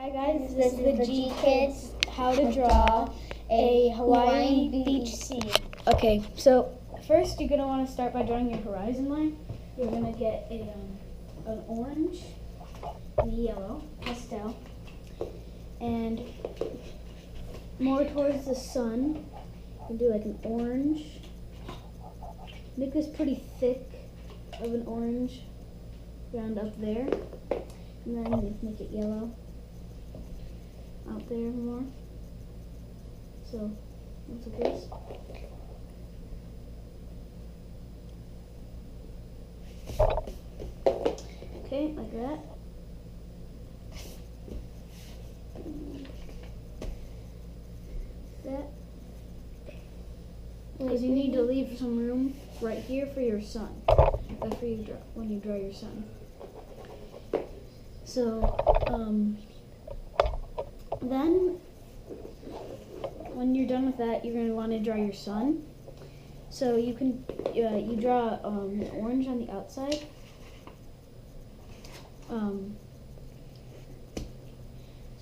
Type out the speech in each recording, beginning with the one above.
Hi guys, this is the G Kids How to Draw a Hawaiian Beach Scene. Okay, so first you're going to want to start by drawing your horizon line. You're going to get an orange and a yellow pastel, and more towards the sun, you do like an orange. Make this pretty thick of an orange around up there, and then make it yellow out there more. So looks like this. Okay, like that. That. Because you need to leave some room right here for your sun. That's where you draw when you draw your sun. So then when you're done with that, you're going to want to draw your sun. So you can you draw an orange on the outside. So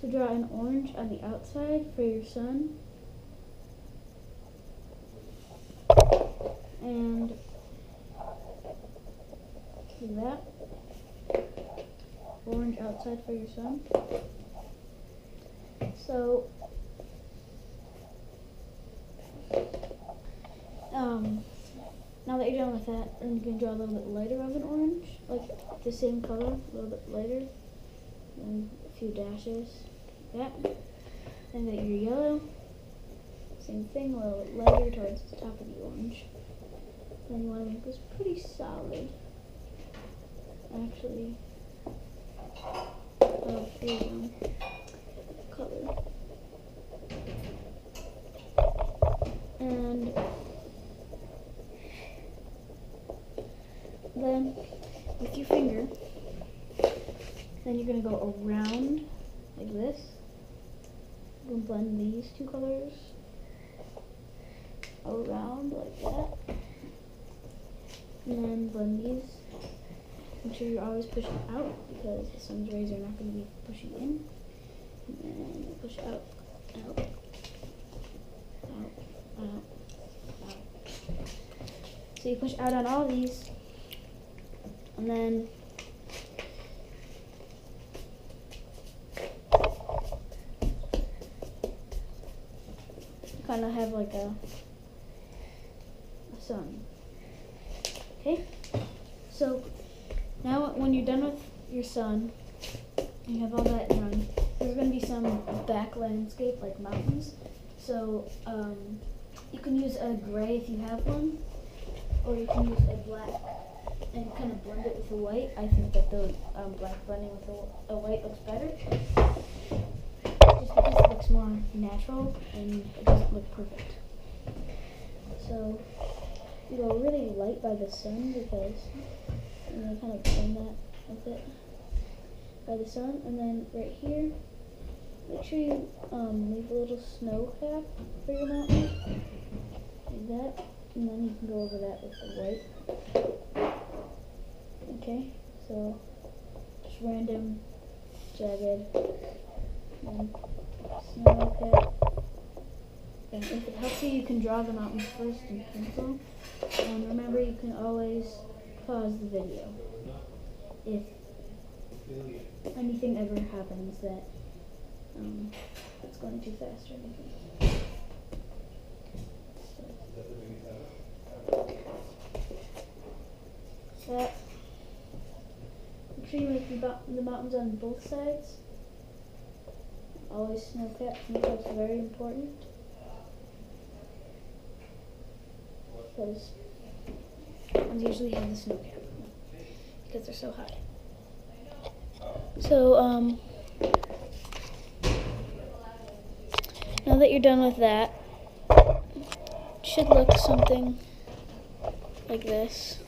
draw an orange on the outside for your sun. And do that. Orange outside for your sun. So now that you're done with that, then you can draw a little bit lighter of an orange, like the same color, a little bit lighter, and a few dashes, like that. Then get your yellow, same thing, a little bit lighter towards the top of the orange. Then you want to make this pretty solid. Actually, here you go, color. And then with your finger, then you're going to go around like this. You're going to blend these two colors around like that. And then blend these. Make sure you're always pushing out because the sun's rays are not going to be pushing in. And then push out, out, out, out, out. So you push out on all these, and then you kind of have like a sun. Okay? So now when you're done with your sun, you have all that done, there's going to be some back landscape like mountains. So you can use a gray if you have one, or you can use a black and kind of blend it with the white. I think that the black blending with the white looks better, just because it looks more natural and it doesn't look perfect. So you go really light by the sun because kind of blend that with it by the sun, and then right here, make sure you leave a little snow cap for your mountain, like that, and then you can go over that with the white. Okay, so just random, jagged, and snow cap. And if it helps you, you can draw the mountains first in pencil, and remember you can always pause the video if anything ever happens that it's going too fast or anything. So that. Make sure you make the mountains on both sides. Always snow cap. Snow cap's very important because ones usually have the snow cap because they're so high. So now that you're done with that, it should look something like this.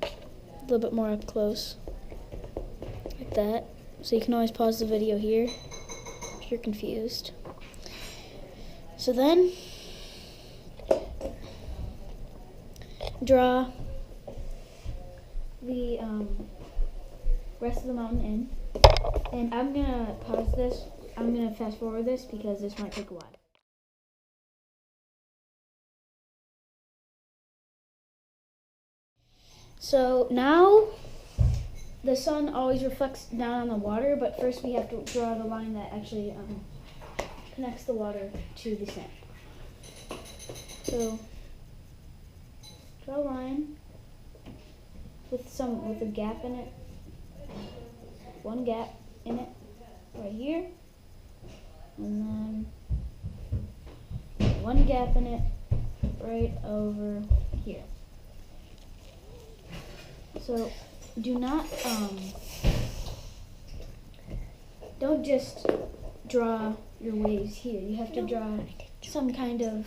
A little bit more up close, like that. So you can always pause the video here if you're confused. So then draw the rest of the mountain in, And I'm gonna pause this. I'm gonna fast forward this because this might take a while. So now the sun always reflects down on the water, but first we have to draw the line that actually connects the water to the sand. So draw a line with a gap in it. One gap in it right here, and then one gap in it right over here. So do not don't just draw your waves here. You have to draw some kind of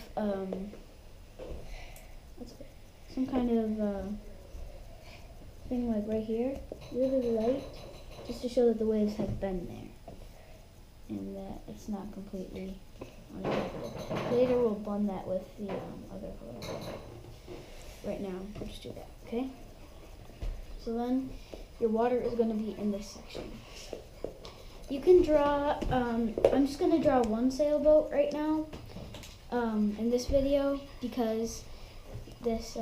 thing like right here, really light, just to show that the waves have been there and that it's not completely uninhabitable. Later we'll blend that with the other color. Right now we'll just do that, okay? So then your water is going to be in this section. You can draw, I'm just going to draw one sailboat right now in this video because this,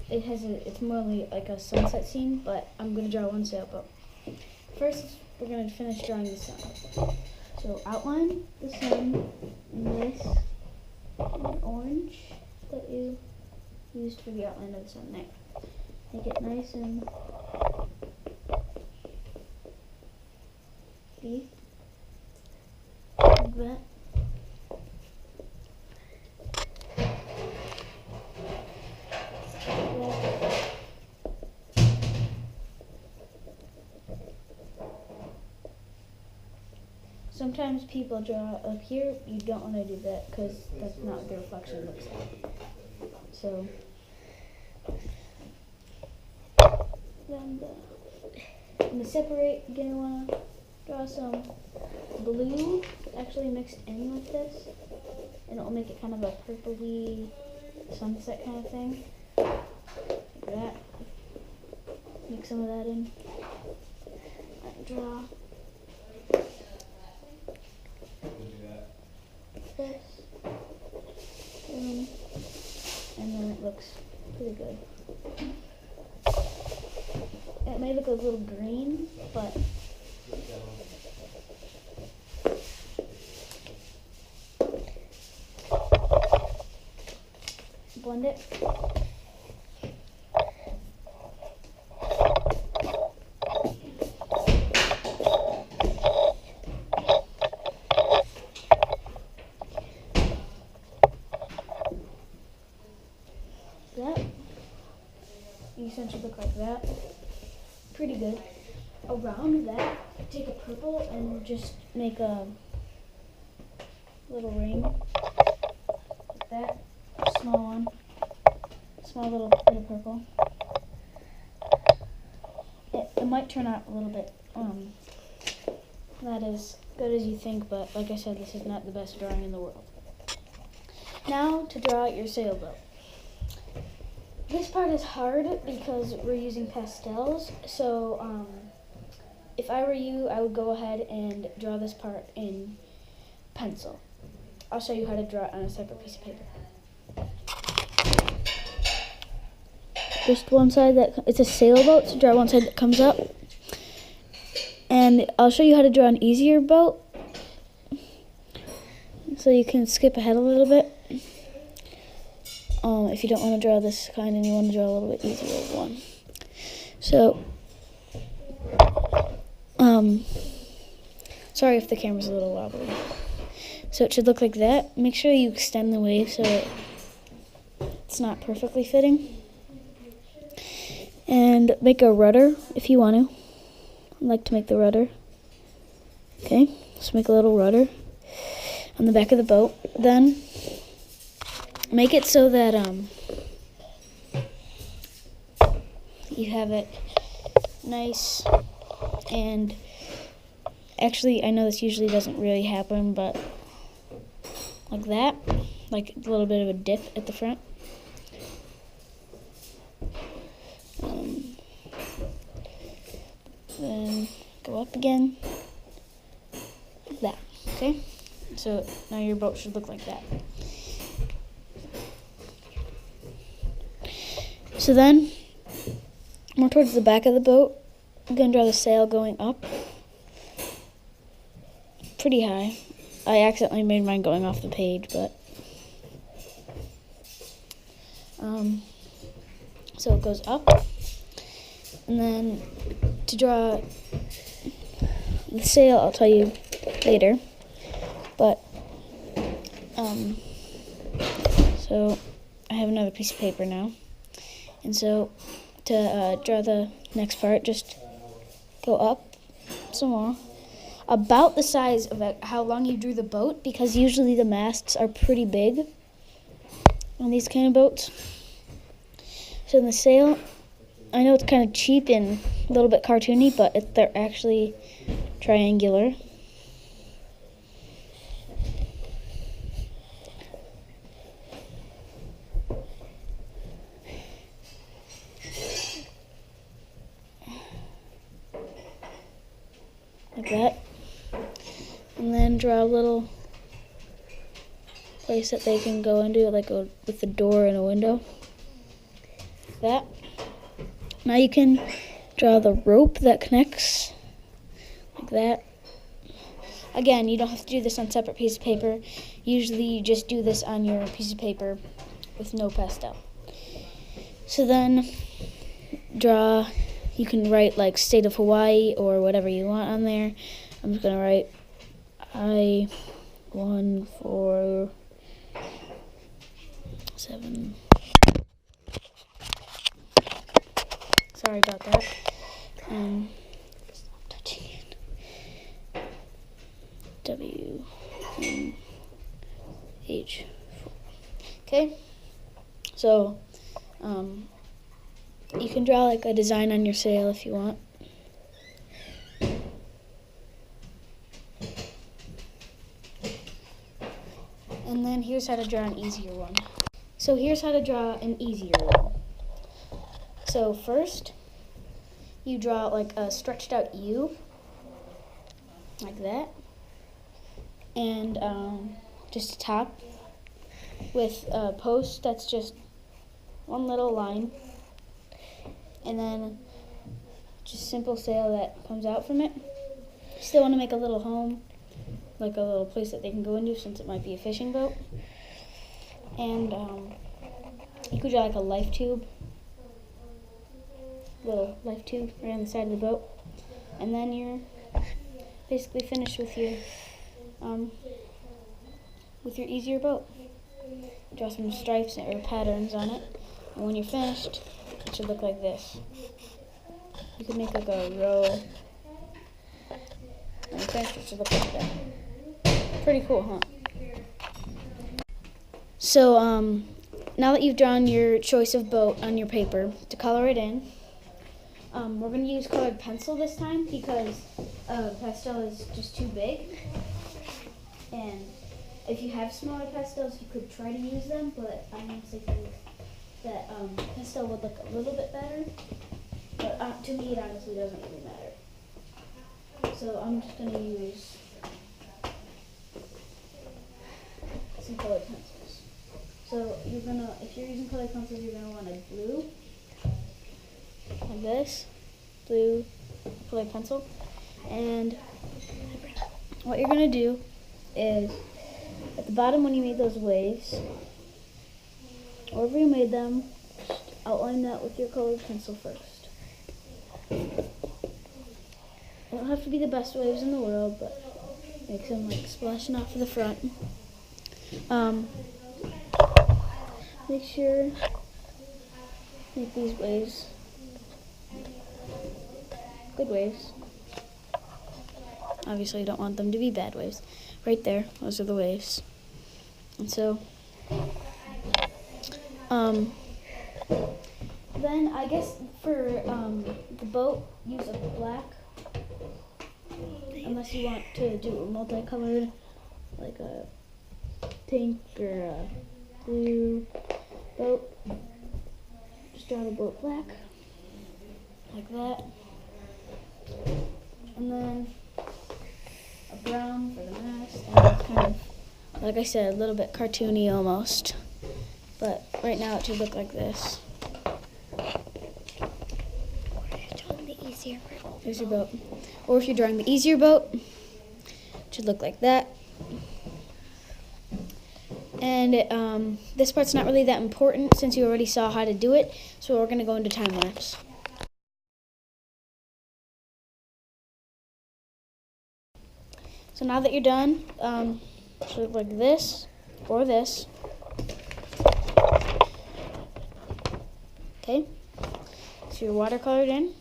it's more like a sunset scene, but I'm going to draw one sailboat. First, we're going to finish drawing the sun. So outline the sun in this orange that you used for the outline of the sun there. Make it nice and deep, like that. Sometimes people draw up here. You don't want to do that because that's not what the reflection looks like. So then I'm going to separate. You're going to want to draw some blue actually mixed in with this, and it will make it kind of a purpley sunset kind of thing. Like that. Mix some of that in. And draw this. And then it looks pretty good. It may look a little green, but blend it. That. You essentially look like that. Pretty good. Around that, take a purple and just make a little ring like that. Small one. Small little purple. It might turn out a little bit not as good as you think, but like I said, this is not the best drawing in the world. Now to draw out your sailboat. This part is hard because we're using pastels, so if I were you, I would go ahead and draw this part in pencil. I'll show you how to draw it on a separate piece of paper. Just one side it's a sailboat, so draw one side that comes up. And I'll show you how to draw an easier boat, so you can skip ahead a little bit. If you don't want to draw this kind and you want to draw a little bit easier one. So, sorry if the camera's a little wobbly. So it should look like that. Make sure you extend the wave so it's not perfectly fitting. And make a rudder if you want to. I'd like to make the rudder. Okay, let's make a little rudder on the back of the boat. Then make it so that you have it nice, and actually I know this usually doesn't really happen, but like that, like a little bit of a dip at the front. Then go up again Okay, so now your boat should look like that. So then, more towards the back of the boat, I'm going to draw the sail going up pretty high. I accidentally made mine going off the page, but so it goes up. And then to draw the sail, I'll tell you later. But so I have another piece of paper now. And so to draw the next part, just go up some more. About the size of how long you drew the boat, because usually the masts are pretty big on these kind of boats. So in the sail, I know it's kind of cheap and a little bit cartoony, but they're actually triangular. Like that. And then draw a little place that they can go into, like with a door and a window. Like that. Now you can draw the rope that connects, like that. Again, you don't have to do this on a separate piece of paper. Usually you just do this on your piece of paper with no pastel. So then you can write like State of Hawaii or whatever you want on there. I'm just going to write I-147. Sorry about that. Stop touching it. W-H-4. Okay. So, you can draw like a design on your sail if you want. And then here's how to draw an easier one. So here's how to draw an easier one. So first, you draw like a stretched out U, like that, and just a top with a post that's just one little line, and then just simple sail that comes out from it. You still want to make a little home, like a little place that they can go into since it might be a fishing boat. And you could draw like a life tube. Little life tube right on the side of the boat, and then you're basically finished with your easier boat. Draw some stripes or patterns on it, and when you're finished, it should look like this. You could make like a row, and you're finished, it should look like that. Pretty cool, huh? So now that you've drawn your choice of boat on your paper, to color it in. We're going to use colored pencil this time because pastel is just too big. And if you have smaller pastels, you could try to use them, but I honestly think that pastel would look a little bit better. But to me, it honestly doesn't really matter. So I'm just going to use some colored pencils. So if you're using colored pencils, you're going to want a blue. Like this, blue colored pencil, and what you're going to do is at the bottom when you made those waves, wherever you made them, just outline that with your colored pencil first. They don't have to be the best waves in the world, but make them like splashing off to the front. Make these waves good waves. Obviously, you don't want them to be bad waves. Right there, those are the waves. And so, then I guess for the boat, use a black, unless you want to do a multicolored, like a pink or a blue boat. Just draw the boat black, like that. And then a brown for the mast, and kind of, like I said, a little bit cartoony almost. But right now it should look like this. The easier boat. There's your boat. Or if you're drawing the easier boat, it should look like that. And this part's not really that important since you already saw how to do it, so we're going to go into time lapse. So now that you're done, it should look like this or this. Okay, so you're watercolored in.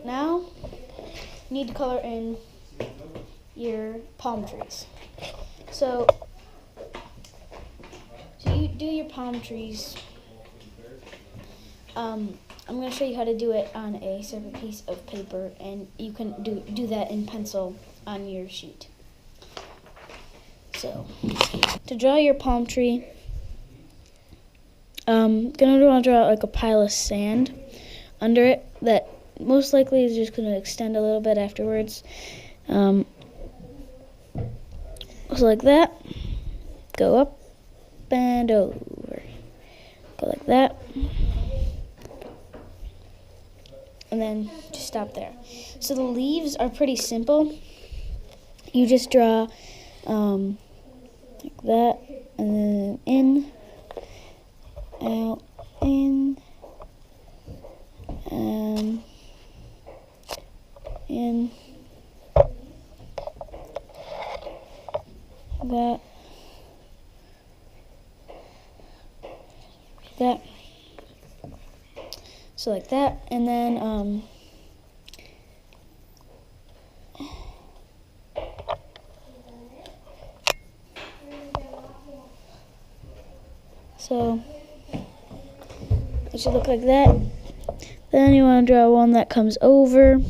Now you need to color in your palm trees. So you do your palm trees. I'm going to show you how to do it on a separate piece of paper, and you can do that in pencil on your sheet. So to draw your palm tree, I'm going to draw like a pile of sand under it that most likely is just going to extend a little bit afterwards. So like that, go up and over, go like that, and then just stop there. So the leaves are pretty simple. You just draw like that, and then in, out, in, in, that, so like that, and then so it should look like that. Then you want to draw one that comes over,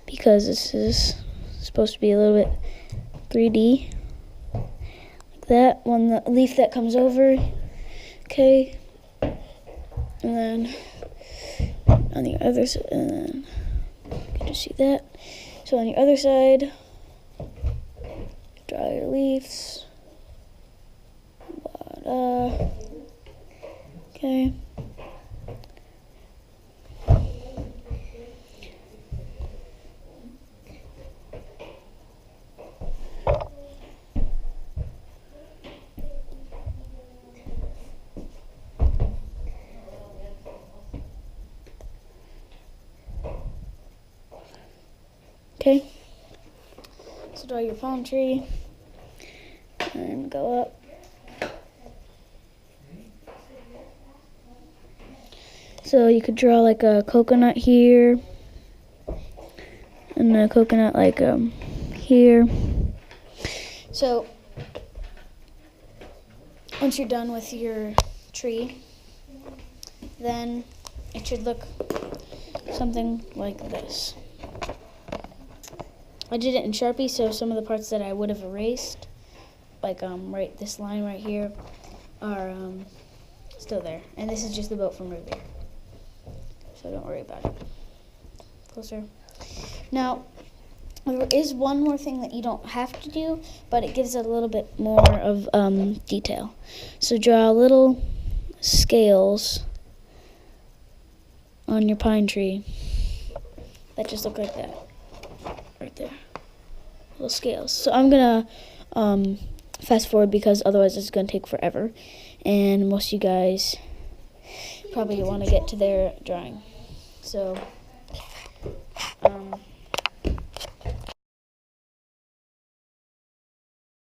because this is supposed to be a little bit 3D, like that. One leaf that comes over, okay, and then on the other side, and then you can just see that. So on the other side, draw your leaves. Okay. Okay, so draw your palm tree and go up. So you could draw like a coconut here, and a coconut like here. So once you're done with your tree, then it should look something like this. I did it in Sharpie, so some of the parts that I would have erased, like right this line right here, are still there. And this is just the boat from Root Beer, so don't worry about it. Closer. Now, there is one more thing that you don't have to do, but it gives it a little bit more of detail. So draw little scales on your pine tree that just look like that. Right there, little scales. So I'm gonna fast forward because otherwise it's gonna take forever, and most of you guys probably want to get to their drawing. So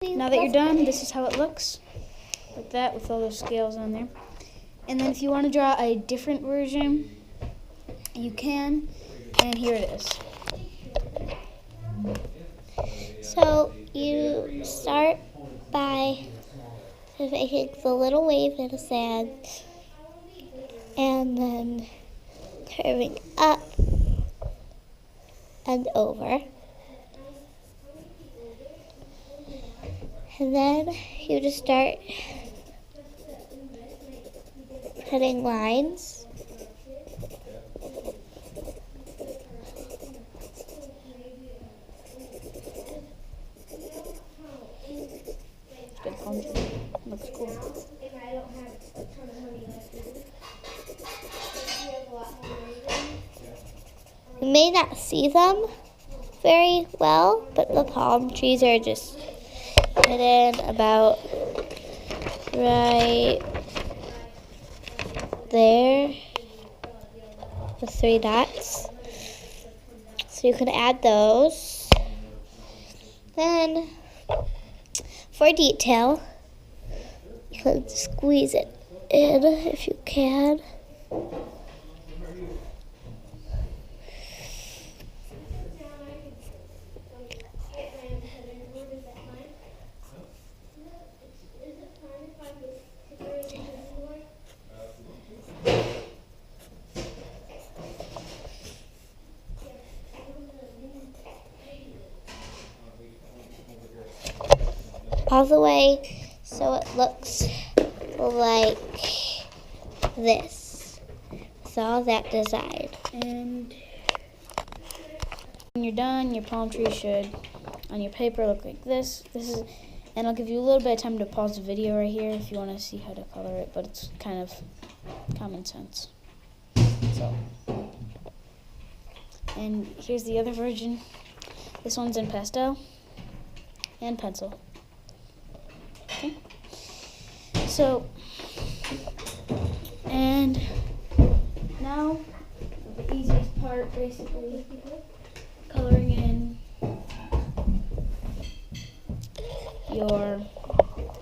now that you're done, this is how it looks, like that, with all those scales on there. And then if you want to draw a different version, you can, and here it is. So you start by making the little wave in the sand, and then curving up and over. And then you just start putting lines. Cool. now, and I don't have a ton of money left either. But we have a lot more money than you may not see them very well, but the palm trees are just hidden about right there, the 3 dots. So you can add those. Then, for detail, you can squeeze it in if you can. All the way so it looks like this. With all that design. And when you're done, your palm tree should, on your paper, look like this. And I'll give you a little bit of time to pause the video right here if you want to see how to color it, but it's kind of common sense. So, and here's the other version. This one's in pastel and pencil. Okay. So, and now the easiest part, basically, coloring in your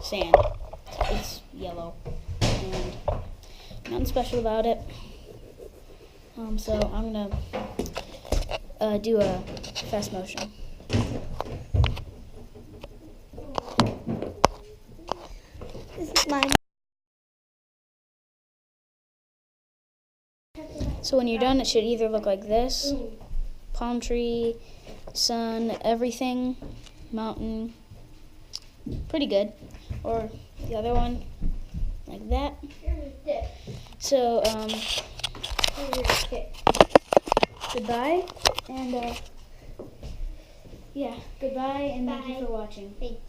sand. It's yellow and nothing special about it. So I'm gonna do a fast motion. This is mine. So when you're done, it should either look like this: palm tree, sun, everything, mountain. Pretty good. Or the other one, like that. So, goodbye, and yeah, goodbye, and thank you for watching. Thanks.